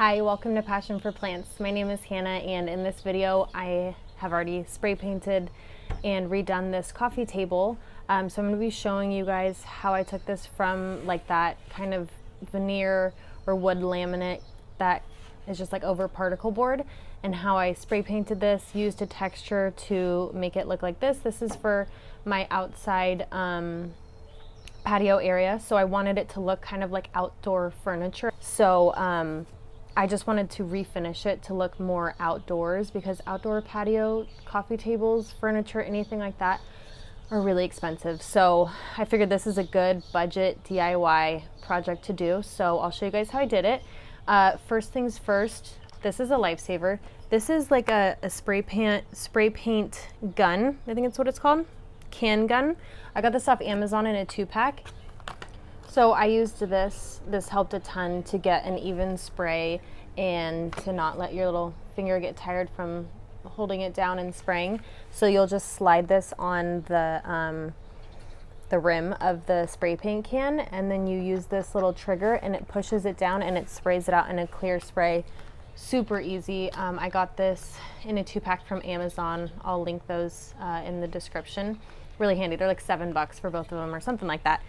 Hi, welcome to Passion for Plants. My name is Hannah, and in this video I have already spray painted and redone this coffee table. So I'm going to be showing you guys how I took this from like that kind of veneer or wood laminate that is just like over particle board, and how I spray painted this, used a texture to make it look like this. This is for my outside patio area, so I wanted it to look kind of like outdoor furniture. So I just wanted to refinish it to look more outdoors, because outdoor patio coffee tables, furniture, anything like that are really expensive. So I figured this is a good budget DIY project to do. So I'll show you guys how I did it. First things first, this is a lifesaver. This is like a spray paint gun. I think it's what it's called. Can gun. I got this off Amazon in a 2-pack. So I used this. This helped a ton to get an even spray and to not let your little finger get tired from holding it down and spraying. So you'll just slide this on the rim of the spray paint can, and then you use this little trigger and it pushes it down and it sprays it out in a clear spray. Super easy. I got this in a 2-pack from Amazon. I'll link those in the description. Really handy. They're like $7 for both of them or something like that.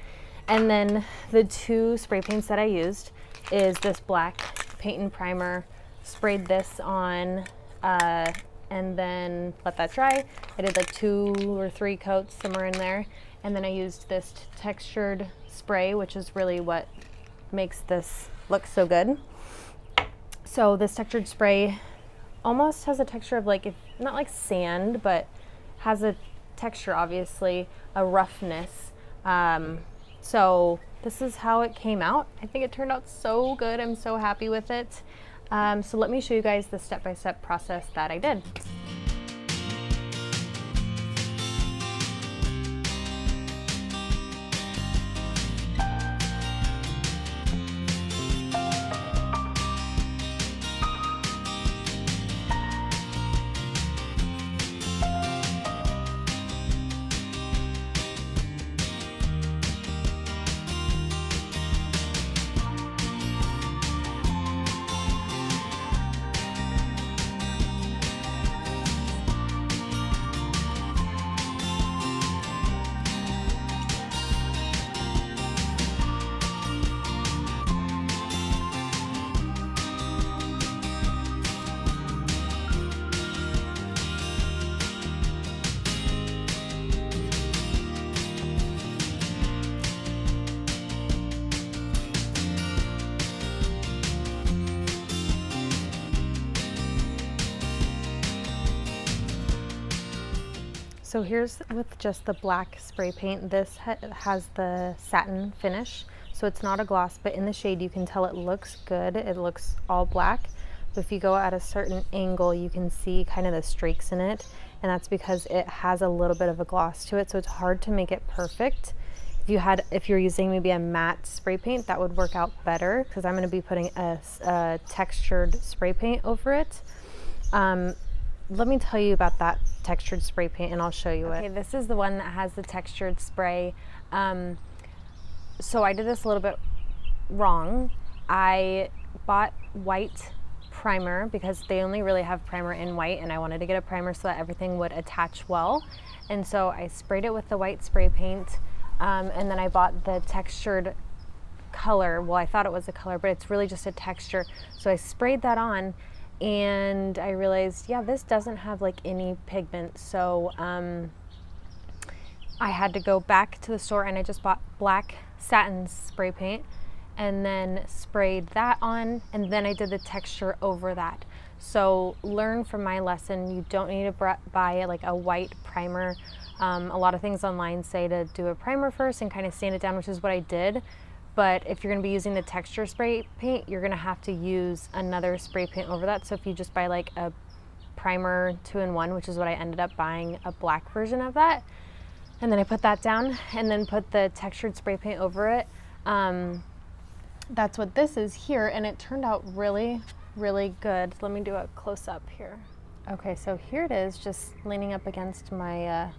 And then the 2 spray paints that I used is this black paint and primer. Sprayed this on and then let that dry. I did like 2 or 3 coats, somewhere in there. And then I used this textured spray, which is really what makes this look so good. So this textured spray almost has a texture of like, if not like sand, but has a texture, obviously, a roughness. So this is how it came out. I think it turned out so good. I'm so happy with it. So let me show you guys the step-by-step process that I did. So here's with just the black spray paint. This has the satin finish, so it's not a gloss, but in the shade you can tell it looks good. It looks all black, but if you go at a certain angle you can see kind of the streaks in it, and that's because it has a little bit of a gloss to it, so it's hard to make it perfect. If you're using maybe a matte spray paint, that would work out better, because I'm going to be putting a textured spray paint over it. Let me tell you about that textured spray paint and I'll show you it. Okay, this is the one that has the textured spray. So I did this a little bit wrong. I bought white primer because they only really have primer in white, and I wanted to get a primer so that everything would attach well. And so I sprayed it with the white spray paint, and then I bought the textured color. Well, I thought it was a color, but it's really just a texture. So I sprayed that on, and I realized, yeah, this doesn't have like any pigment. So I had to go back to the store and I just bought black satin spray paint and then sprayed that on, and then I did the texture over that. So learn from my lesson. You don't need to buy like a white primer. A lot of things online say to do a primer first and kind of sand it down, which is what I did. But if you're going to be using the texture spray paint, you're going to have to use another spray paint over that. So if you just buy like a primer 2-in-1, which is what I ended up buying, a black version of that, and then I put that down and then put the textured spray paint over it. That's what this is here, and it turned out really, really good. Let me do a close-up here. Okay, so here it is, just leaning up against my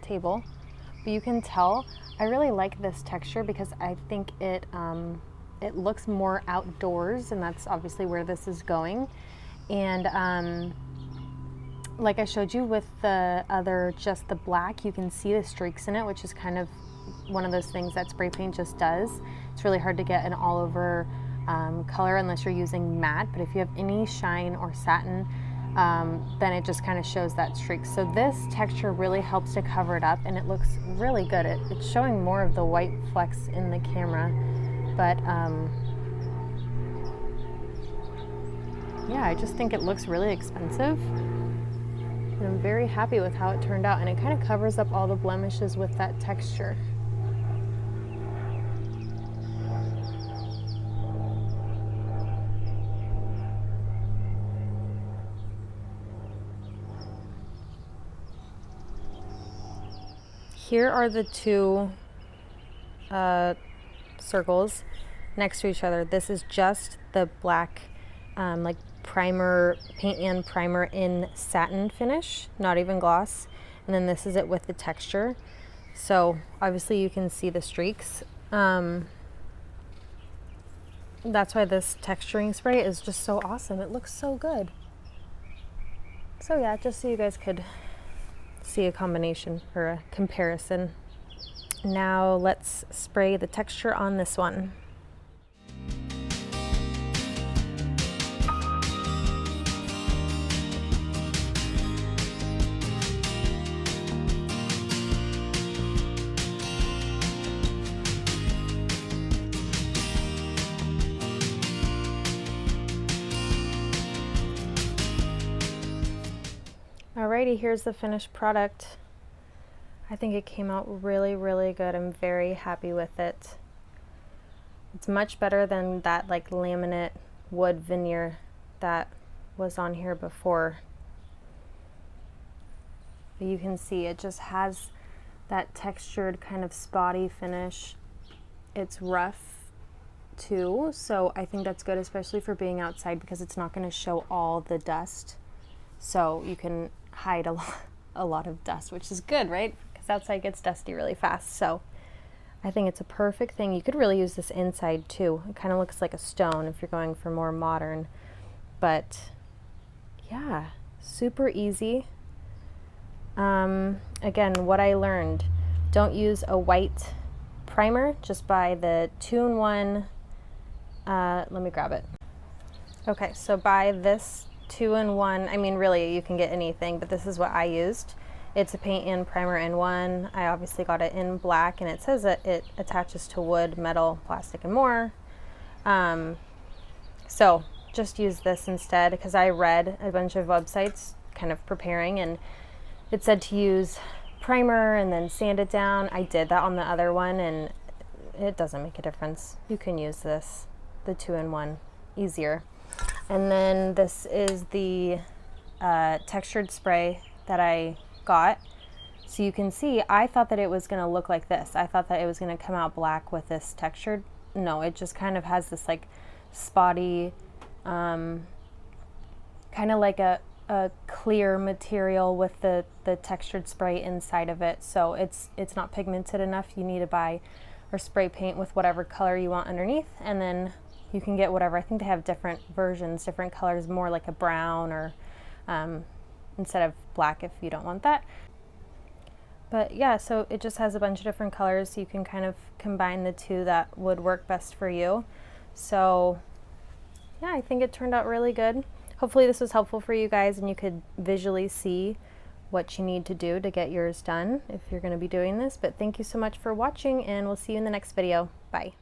table. But you can tell I really like this texture because I think it it looks more outdoors, and that's obviously where this is going. And like I showed you with the other, just the black, you can see the streaks in it, which is kind of one of those things that spray paint just does. It's really hard to get an all over color unless you're using matte, but if you have any shine or satin, then it just kind of shows that streak. So this texture really helps to cover it up, and it looks really good. It's showing more of the white flecks in the camera, but yeah, I just think it looks really expensive. And I'm very happy with how it turned out, and it kind of covers up all the blemishes with that texture. Here are the two circles next to each other. This is just the black like primer, paint and primer in satin finish, not even gloss. And then this is it with the texture. So obviously you can see the streaks. That's why this texturing spray is just so awesome. It looks so good. So yeah, just so you guys could see a combination or a comparison. Now let's spray the texture on this one. Alrighty, here's the finished product. I think it came out really, really good. I'm very happy with it. It's much better than that like laminate wood veneer that was on here before. But you can see it just has that textured kind of spotty finish. It's rough too, so I think that's good, especially for being outside, because it's not going to show all the dust. So you can hide a lot of dust, which is good, right? Because outside gets dusty really fast. So I think it's a perfect thing. You could really use this inside too. It kind of looks like a stone if you're going for more modern. But yeah, super easy. Again, what I learned, don't use a white primer, just buy the 2-in-1. Let me grab it. Okay, so buy this 2-in-1. I mean, really, you can get anything, but this is what I used. It's a paint and primer in one. I obviously got it in black, and it says that it attaches to wood, metal, plastic, and more. So just use this instead, because I read a bunch of websites kind of preparing, and it said to use primer and then sand it down. I did that on the other one, and it doesn't make a difference. You can use this, the 2-in-1, easier. And then this is the textured spray that I got. So you can see, I thought that it was going to look like this. I thought that it was going to come out black with this textured. No, it just kind of has this like spotty, kind of like a clear material with the textured spray inside of it. So it's not pigmented enough. You need to buy or spray paint with whatever color you want underneath, and then you can get whatever. I think they have different versions, different colors, more like a brown, or instead of black if you don't want that. But yeah, so it just has a bunch of different colors, so you can kind of combine the two that would work best for you. So yeah, I think it turned out really good. Hopefully this was helpful for you guys, and you could visually see what you need to do to get yours done if you're going to be doing this. But thank you so much for watching, and we'll see you in the next video. Bye.